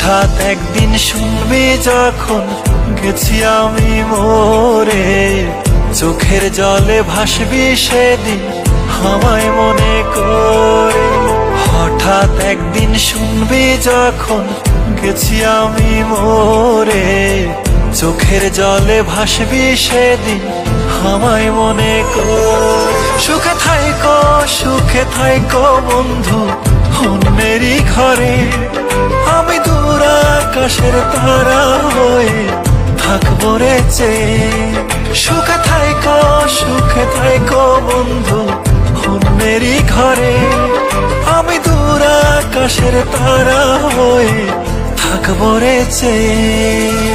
হঠাৎ একদিন শুনবি যখন গেছি আমি মরে, চোখের জলে ভাসবি সেদিন আমায় মনে করে। হঠাৎ একদিন শুনবি যখন গেছি আমি মরে, চোখের জলে ভাসবি সেদিন আমায় মনে কর। সুখে থাইকো বন্ধু অন্যেরই ঘরে, আমি দূর আকাশের তারা হয়ে থাকবো রে চেয়ে। সুখে থাইকো বন্ধু অন্যেরই ঘরে, আমি দূর আকাশের তারা হয়ে থাকবো রে চেয়ে।